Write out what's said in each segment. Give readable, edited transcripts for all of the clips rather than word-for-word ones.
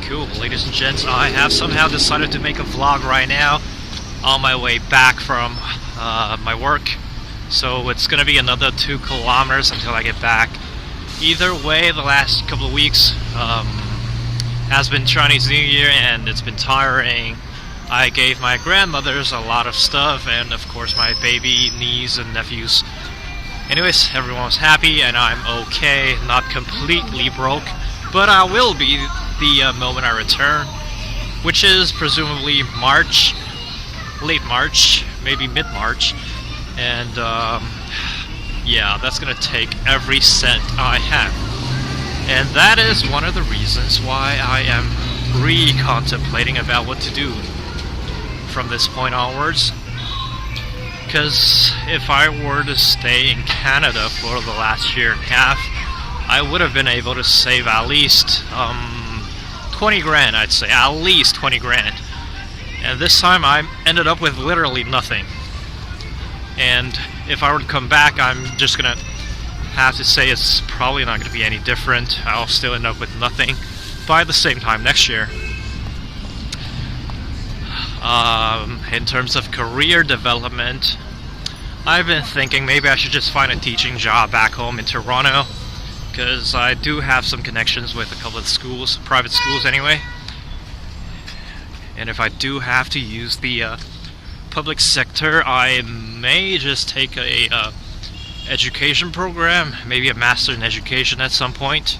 Cool, ladies and gents, I have somehow decided to make a vlog right now on my way back from my work. So it's gonna be another 2 kilometers until I get back. Either way, the last couple of weeks has been Chinese New Year and it's been tiring. I gave my grandmothers a lot of stuff and of course my baby niece and nephews. Anyways, everyone was happy and I'm okay, not completely broke, but I will be the moment I return, which is presumably March, late March, maybe mid-March, and yeah, that's gonna take every cent I have. And that is one of the reasons why I am re-contemplating about what to do from this point onwards. Because if I were to stay in Canada for the last year and a half, I would have been able to save at least 20 grand, I'd say, at least 20 grand. And this time I ended up with literally nothing. And if I were to come back, I'm just gonna have to say it's probably not gonna be any different. I'll still end up with nothing by the same time next year. In terms of career development, I've been thinking maybe I should just find a teaching job back home in Toronto, because I do have some connections with a couple of schools, private schools anyway. And if I do have to use the public sector, I may just take a education program, maybe a master in education at some point.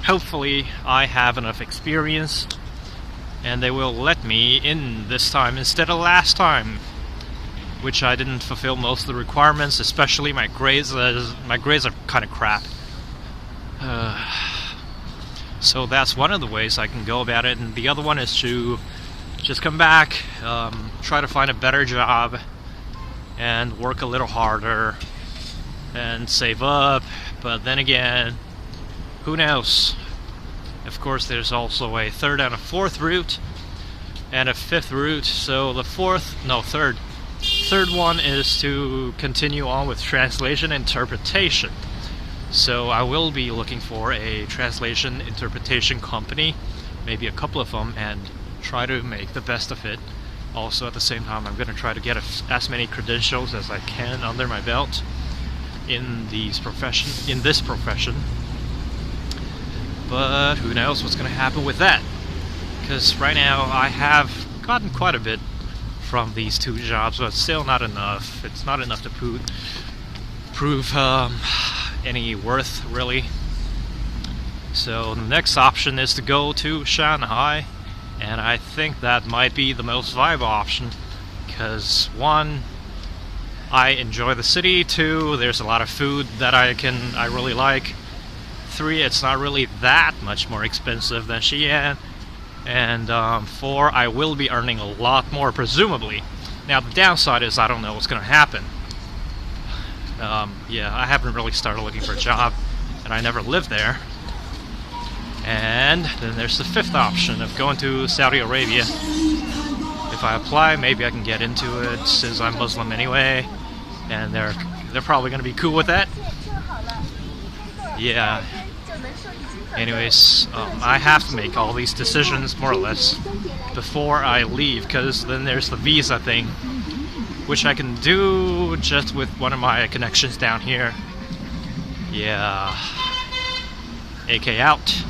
Hopefully I have enough experience and they will let me in this time instead of last time, which I didn't fulfill most of the requirements, especially my grades. My grades are kind of crap. So that's one of the ways I can go about it, and the other one is to just come back, try to find a better job and work a little harder and save up. But then again, who knows? Of course there's also a third and a fourth route and a fifth route. So the third one is to continue on with translation interpretation. So I will be looking for a translation interpretation company, maybe a couple of them, and try to make the best of it. Also at the same time, I'm going to try to get as many credentials as I can under my belt in this profession. But who knows what's going to happen with that? Because right now I have gotten quite a bit from these 2 jobs, but still not enough. It's not enough to prove any worth, really. So the next option is to go to Shanghai, and I think that might be the most viable option, because 1, I enjoy the city, 2, there's a lot of food that I really like, 3, it's not really that much more expensive than Xi'an, and 4, I will be earning a lot more, presumably. Now the downside is I don't know what's going to happen. Yeah, I haven't really started looking for a job, and I never lived there. And then there's the 5th option of going to Saudi Arabia. If I apply, maybe I can get into it, since I'm Muslim anyway, and they're probably going to be cool with that. Yeah. Anyways, I have to make all these decisions, more or less, before I leave, because then there's the visa thing, which I can do just with one of my connections down here. Yeah. AK out.